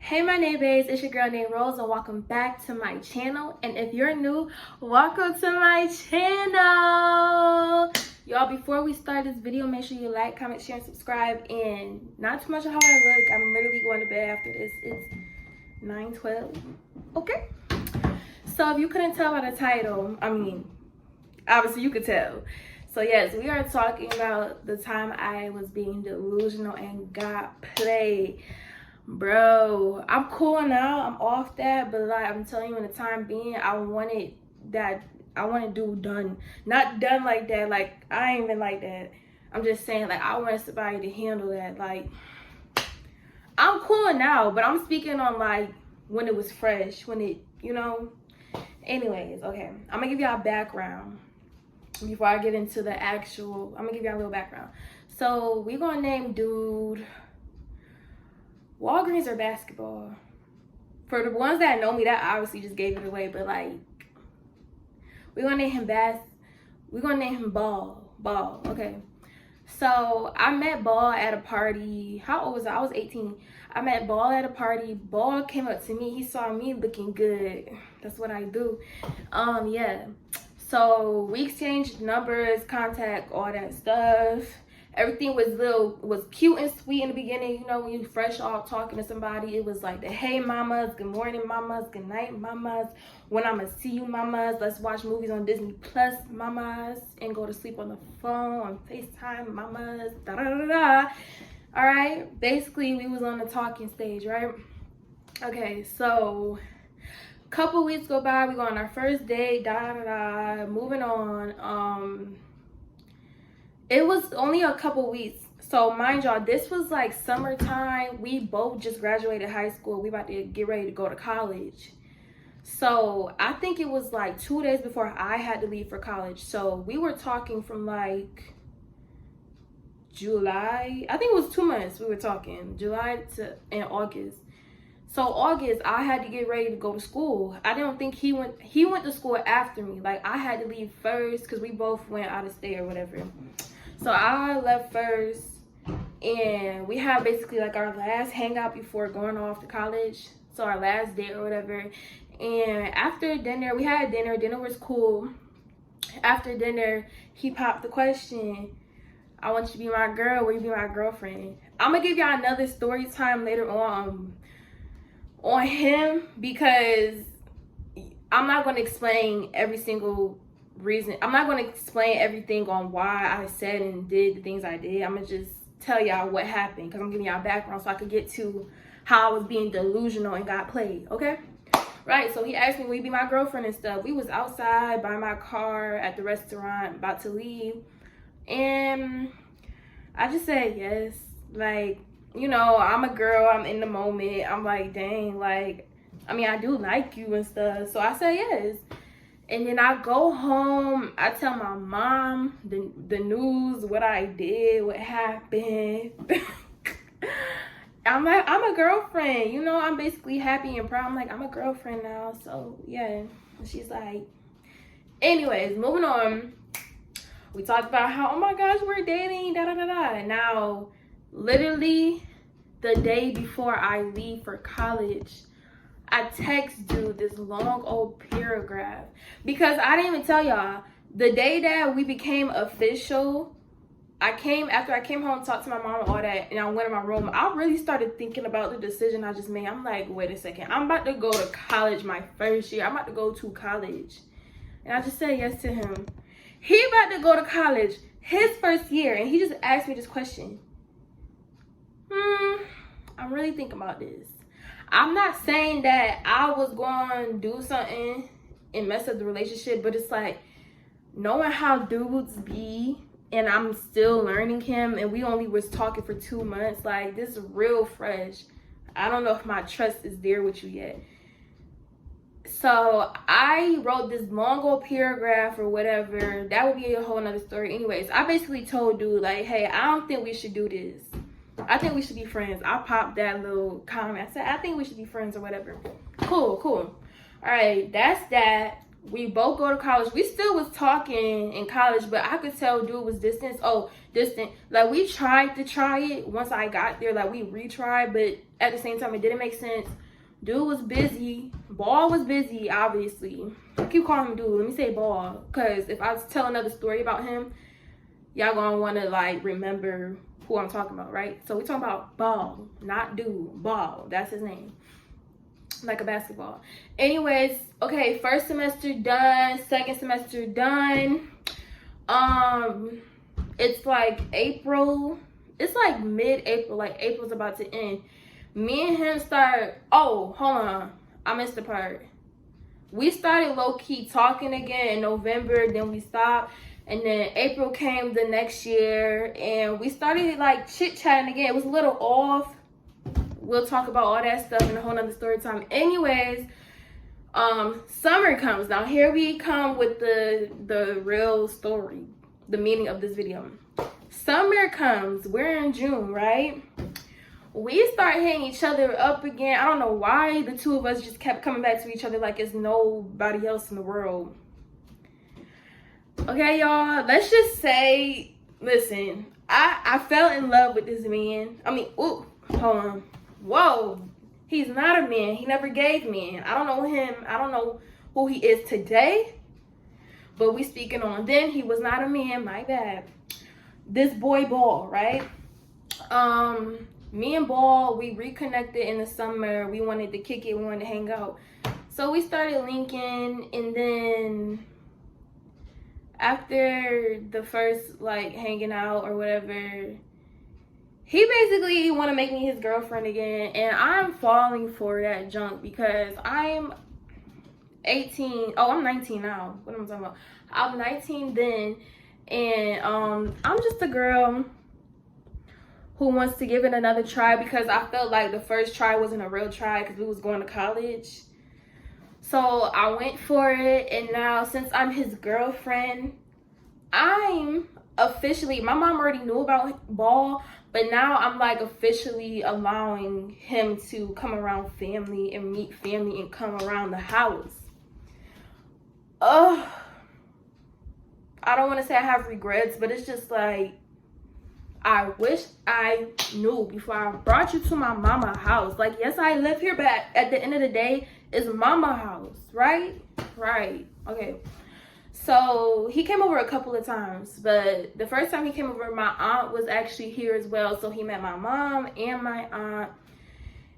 Hey my neighbors, it's your girl named Rose and welcome back to my channel. And if you're new, welcome to my channel. Y'all, before we start this video, make sure you like, comment, share, and subscribe. And not too much of how I look. I'm literally going to bed after this. It's 9:12. Okay. So if you couldn't tell by the title, obviously you could tell. So yes, we are talking about the time I was being delusional and got played. Bro, I'm cool now. I'm off that, but like I'm telling you, in the time being, I wanted dude done. Not done like that. Like I ain't even like that. I'm just saying, like I wanted somebody to handle that. Like I'm cool now, but I'm speaking on like when it was fresh, when it, Anyways, okay. I'm gonna give y'all a background before I get into the actual. I'm gonna give y'all a little background. So we gonna name dude Walgreens or basketball. For the ones that know me, that obviously just gave it away, but like we're gonna name him Ball. Okay. So I met Ball at a party. How old was I? I was 18. I met Ball at a party. Ball came up to me. He saw me looking good. That's what I do. Yeah. So we exchanged numbers, contact, all that stuff. Everything was cute and sweet in the beginning. You know, when you fresh off talking to somebody, it was like the hey mamas, good morning mamas, good night mamas, when I'ma see you mamas, let's watch movies on Disney Plus mamas, and go to sleep on the phone, on FaceTime mamas, da da da da. All right, basically we was on the talking stage, right? Okay, so couple weeks go by, we go on our first date, da da da, moving on. It was only a couple weeks. So mind y'all, this was like summertime. We both just graduated high school. We about to get ready to go to college. So I think it was like 2 days before I had to leave for college. So we were talking from like July. I think it was 2 months we were talking. July and August. So August, I had to get ready to go to school. I don't think he went to school after me. Like I had to leave first because we both went out of state or whatever. So I left first, and we had basically like our last hangout before going off to college. So our last date or whatever. And after dinner, we had dinner. Dinner was cool. After dinner, he popped the question, I want you to be my girl, will you be my girlfriend? I'm gonna give y'all another story time later on him, because I'm not gonna explain every single reason. I'm not going to explain everything on why I said and did the things I did. I'm going to just tell y'all what happened, because I'm giving y'all background so I could get to how I was being delusional and got played, okay? Right, so he asked me, will you be my girlfriend and stuff? We was outside by my car at the restaurant about to leave, and I just said yes. Like, I'm a girl, I'm in the moment. I'm like, dang, like, I do like you and stuff, so I said yes. And then I go home, I tell my mom the news, what I did, what happened. I'm like, I'm a girlfriend, I'm basically happy and proud. I'm like, I'm a girlfriend now, so yeah. And she's like, anyways, moving on. We talked about how, oh my gosh, we're dating, da da da da. Now, literally the day before I leave for college, I text dude this long old paragraph, because I didn't even tell y'all the day that we became official. After I came home, talked to my mom and all that, and I went in my room. I really started thinking about the decision I just made. I'm like, wait a second, I'm about to go to college my first year. I'm about to go to college, and I just said yes to him. He about to go to college his first year, and he just asked me this question. I'm really thinking about this. I'm not saying that I was going to do something and mess up the relationship, but it's like knowing how dudes be, and I'm still learning him, and we only was talking for 2 months. Like, this is real fresh. I don't know if my trust is there with you yet. So I wrote this long old paragraph or whatever. That would be a whole nother story. Anyways, I basically told dude, like, hey, I don't think we should do this. I think we should be friends. I popped that little comment. I said, I think we should be friends or whatever. Cool. All right, that's that. We both go to college. We still was talking in college, but I could tell dude was distant. Like, we tried to try it once I got there. Like, we retried, but at the same time, it didn't make sense. Dude was busy. Ball was busy, obviously. I keep calling him dude. Let me say Ball, because if I tell another story about him, y'all gonna want to, like, remember who I'm talking about, right? So we talking about Ball, not dude. Ball. That's his name. Like a basketball. Anyways, okay, first semester done, second semester done. It's like April. It's like mid-April. Like, April's about to end. Me and him start. Oh, hold on. I missed the part. We started low-key talking again in November. Then we stopped. And then April came the next year. And we started, like, chit-chatting again. It was a little off. We'll talk about all that stuff in a whole nother story time. Anyways, summer comes. Now, here we come with the real story. The meaning of this video. Summer comes. We're in June, right? We start hitting each other up again. I don't know why the two of us just kept coming back to each other like it's nobody else in the world. Okay, y'all. Let's just say, listen, I fell in love with this man. I mean, ooh, hold on. Whoa, he's not a man. He never gave me. I don't know him. I don't know who he is today. But we speaking on then. He was not a man. My bad. This boy Ball, right? Me and Ball, we reconnected in the summer. We wanted to kick it. We wanted to hang out. So we started linking, and then after the first, like, hanging out or whatever, he basically want to make me his girlfriend again, and I'm falling for that junk because I'm 18. Oh, I'm 19 now. What am I talking about? I'm 19 then, and I'm just a girl who wants to give it another try because I felt like the first try wasn't a real try because we was going to college. So I went for it, and now since I'm his girlfriend, I'm officially, my mom already knew about Ball, but now I'm, like, officially allowing him to come around family and meet family and come around the house. I don't want to say I have regrets, but it's just like, I wish I knew before I brought you to my mama house. Like, yes, I live here, but at the end of the day, it's mama house, right? Right. Okay. So he came over a couple of times, but the first time he came over, my aunt was actually here as well. So he met my mom and my aunt.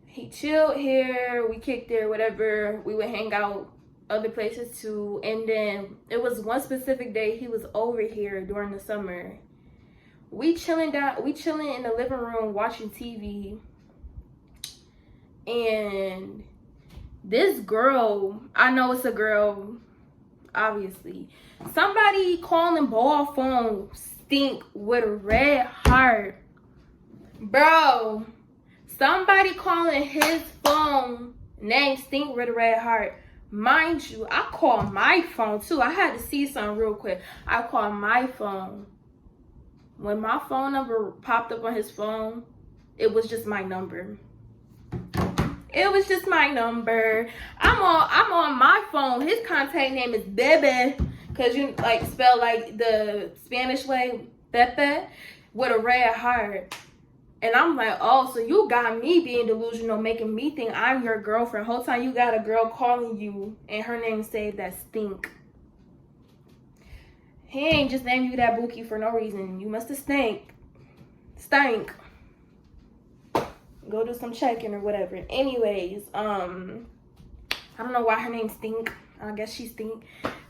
He chilled here. We kicked there, whatever. We would hang out other places too. And then it was one specific day he was over here during the summer. We chilling in the living room watching TV. And this girl, I know it's a girl, obviously. Somebody calling Ball phone stink with a red heart. Bro, somebody calling his phone name stink with a red heart. Mind you, I called my phone too. I had to see something real quick. I called my phone. When my phone number popped up on his phone, it was just my number. It was just my number. I'm on my phone. His contact name is Bebe, because you, like, spell like the Spanish way, Pepe, with a red heart. And I'm like, oh, so you got me being delusional, making me think I'm your girlfriend. Whole time you got a girl calling you and her name saved that stink. He ain't just named you that bookie for no reason. You must have stank. Go do some checking or whatever. Anyways, I don't know why her name stink. I guess she stink.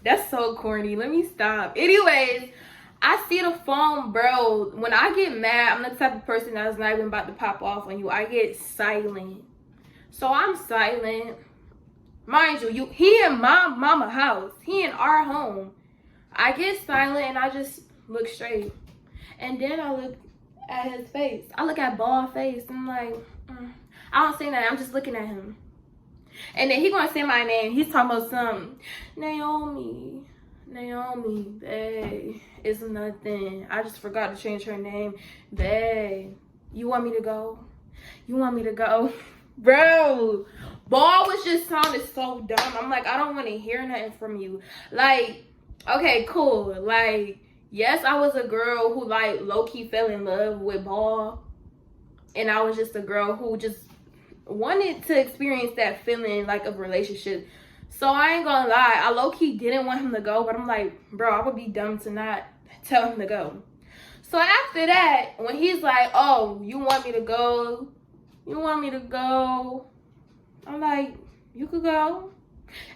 That's so corny. Let me stop. Anyways, I see the phone, bro. When I get mad, I'm the type of person that's not even about to pop off on you. I get silent. So I'm silent. Mind you, he in my mama house. He in our home. I get silent and I just look straight. And then I look at his face. I look at Ball face and I'm like, I don't say nothing. I'm just looking at him. And then he gonna say my name. He's talking about something. Naomi, babe. It's nothing. I just forgot to change her name. Babe, you want me to go? Bro, Ball was just sounding so dumb. I'm like, I don't want to hear nothing from you. Like, okay, cool. Like, yes, I was a girl who like low-key fell in love with Ball. And I was just a girl who just wanted to experience that feeling like of relationship. So I ain't gonna lie, I low-key didn't want him to go, but I'm like, bro, I would be dumb to not tell him to go. So after that, when he's like, oh, you want me to go? You want me to go? I'm like, you could go.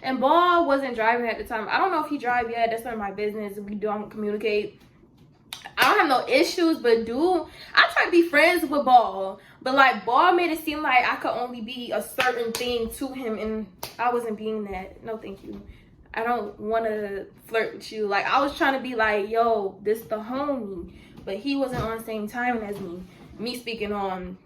And Ball wasn't driving at the time. I don't know if he drive yet. That's none of my business. We don't communicate. I don't have no issues, but dude, I try to be friends with Ball. But like, Ball made it seem like I could only be a certain thing to him, and I wasn't being that. No, thank you. I don't want to flirt with you. Like, I was trying to be like, yo, this the homie. But he wasn't on the same time as me. Me speaking on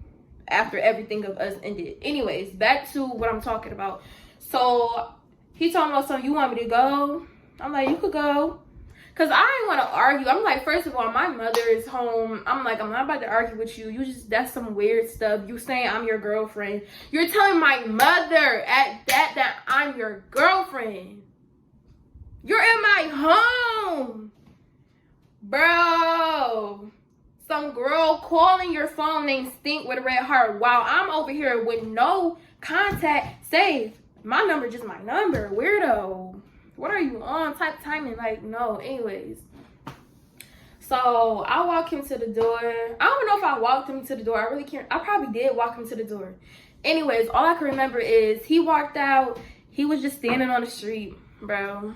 after everything of us ended. Anyways, back to what I'm talking about. So he told me, so you want me to go? I'm like, you could go. Because I didn't want to argue. I'm like, first of all, my mother is home. I'm like, I'm not about to argue with you. You just, that's some weird stuff. You saying I'm your girlfriend. You're telling my mother at that I'm your girlfriend. You're in my home. Bro. Some girl calling your phone named Stink with a red heart while I'm over here with no contact saved. My number just my number. Weirdo. What are you on? Type timing. Like, no. Anyways. So, I walk him to the door. I don't know if I walked him to the door. I really can't. I probably did walk him to the door. Anyways, all I can remember is he walked out. He was just standing on the street. Bro.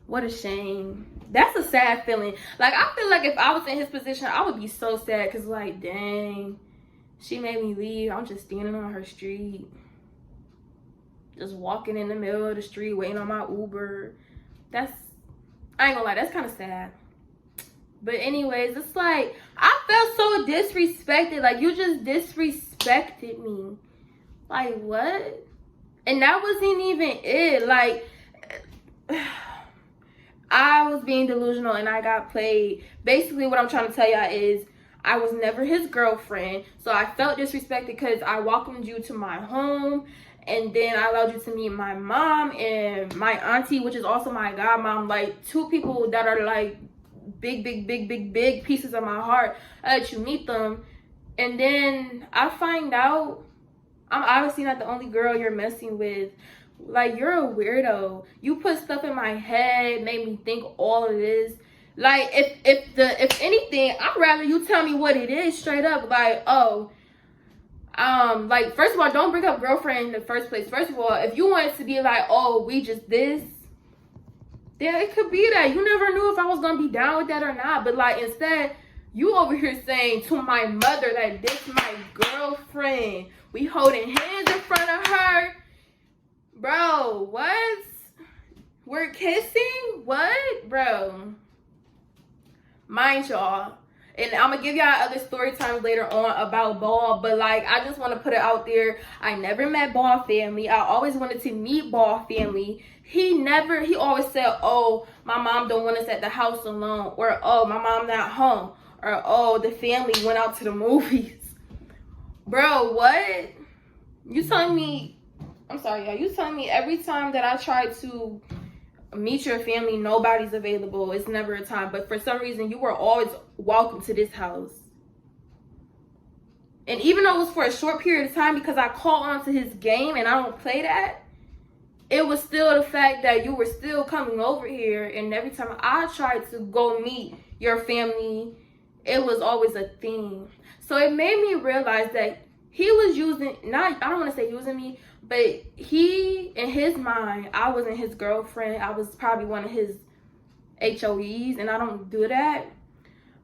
What a shame. That's a sad feeling. Like, I feel like if I was in his position, I would be so sad. Because, like, dang. She made me leave. I'm just standing on her street. Just walking in the middle of the street, waiting on my Uber. That's, I ain't gonna lie, that's kind of sad. But anyways, it's like, I felt so disrespected. Like, you just disrespected me. Like, what? And that wasn't even it. Like, I was being delusional and I got played. Basically, what I'm trying to tell y'all is, I was never his girlfriend. So I felt disrespected because I welcomed you to my home. And then I allowed you to meet my mom and my auntie, which is also my godmom. Like, two people that are like big pieces of my heart. I let you meet them. And then I find out I'm obviously not the only girl you're messing with. Like, you're a weirdo. You put stuff in my head, made me think all of this. Like, if anything, I'd rather you tell me what it is straight up. Like, oh, like, first of all, don't bring up girlfriend in the first place. First of all, if you want it to be like, oh, we just this, then it could be that. You never knew if I was gonna be down with that or not. But like, instead, you over here saying to my mother that this my girlfriend. We holding hands in front of her. Bro, what? We're kissing? What? Bro. Mind y'all. And I'm going to give y'all other story times later on about Ball. But, like, I just want to put it out there. I never met Ball family. I always wanted to meet Ball family. He always said, oh, my mom don't want us at the house alone. Or, oh, my mom not home. Or, oh, the family went out to the movies. Bro, what? You telling me, I'm sorry, y'all. You telling me every time that I try to meet your family, nobody's available. It's never a time. But for some reason, you were always welcome to this house. And even though it was for a short period of time because I caught on to his game and I don't play that, it was still the fact that you were still coming over here. And every time I tried to go meet your family, it was always a thing. So it made me realize that he was using, I don't want to say using me, but he, in his mind, I wasn't his girlfriend. I was probably one of his HOEs, and I don't do that.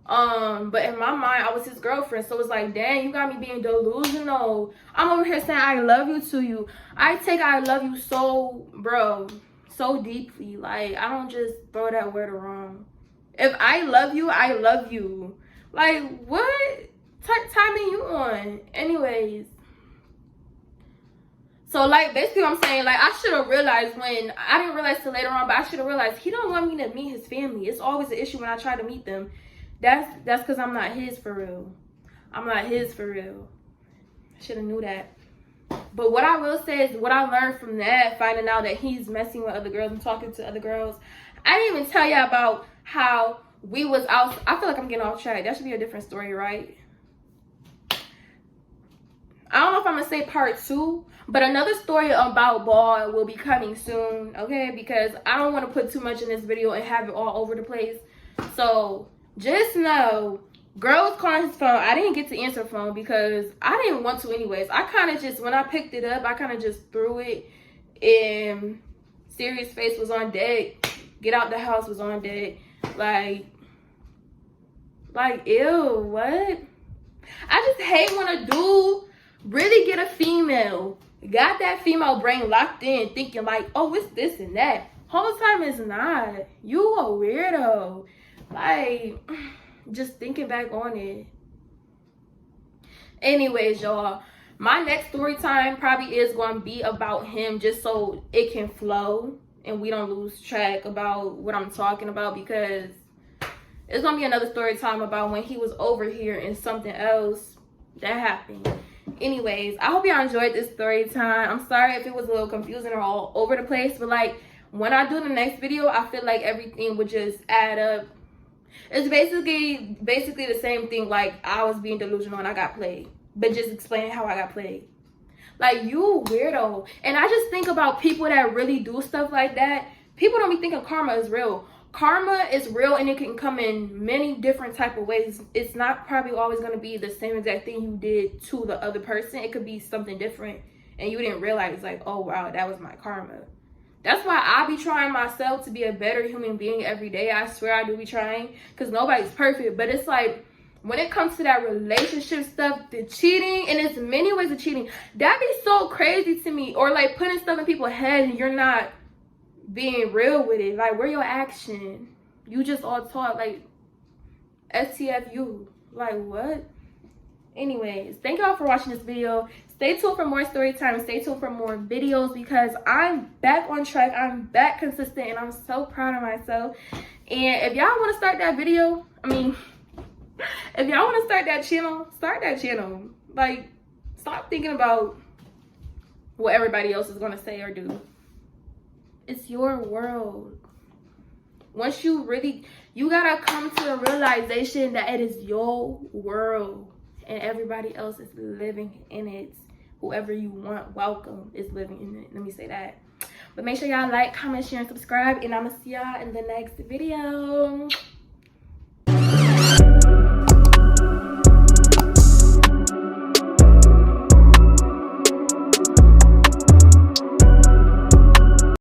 But in my mind, I was his girlfriend. So it's like, dang, you got me being delusional. I'm over here saying I love you to you. I take I love you so, bro, so deeply. Like, I don't just throw that word around. If I love you, I love you. Like, what timing you on? Anyways. So, like, basically what I'm saying, like, I should have realized when, I didn't realize till later on, but I should have realized he don't want me to meet his family. It's always an issue when I try to meet them. That's because I'm not his for real. I'm not his for real. I should have knew that. But what I will say is what I learned from that, finding out that he's messing with other girls and talking to other girls. I didn't even tell y'all about how we was out. I feel like I'm getting off track. That should be a different story, right? I don't know if I'm gonna say part 2, but another story about ball will be coming soon, okay? Because I don't want to put too much in this video and have it all over the place. So just know, girl was calling his phone. I didn't get to answer the phone because I didn't want to anyways. I kind of just, when I picked it up, I kind of just threw it, and Serious Face was on deck. Get Out the House was on deck. Like, ew, what? I just hate when a dude really get a female, got that female brain locked in, thinking like, oh, it's this and that. Whole time it's not. You a weirdo. Like, just thinking back on it. Anyways, y'all, my next story time probably is going to be about him, just so it can flow and we don't lose track about what I'm talking about, because it's going to be another story time about when he was over here and something else that happened. Anyways, I hope y'all enjoyed this story time. I'm sorry if it was a little confusing or all over the place, but like when I do the next video, I feel like everything would just add up. It's basically the same thing, like I was being delusional and I got played, but just explaining how I got played. Like, you weirdo. And I just think about people that really do stuff like that. People don't be thinking karma is real. Karma is real, and it can come in many different type of ways. It's not probably always going to be the same exact thing you did to the other person. It could be something different and you didn't realize, like, oh wow, that was my karma. That's why I be trying myself to be a better human being every day. I swear I do be trying, because nobody's perfect. But it's like, when it comes to that relationship stuff, the cheating, and it's many ways of cheating, that be so crazy to me. Or like putting stuff in people's head and you're not being real with it. Like, where your action? You just all taught like STFU. Like, what? Anyways, thank y'all for watching this video. Stay tuned for more story time. Stay tuned for more videos, because I'm back on track. I'm back consistent, and I'm so proud of myself. And if y'all want to start that video, if y'all want to start that channel. Like, stop thinking about what everybody else is going to say or do. It's your world. Once you gotta come to the realization that it is your world and everybody else is living in it. Whoever you want welcome is living in it. Let me say that. But make sure y'all like, comment, share, and subscribe, and I'm gonna see y'all in the next video.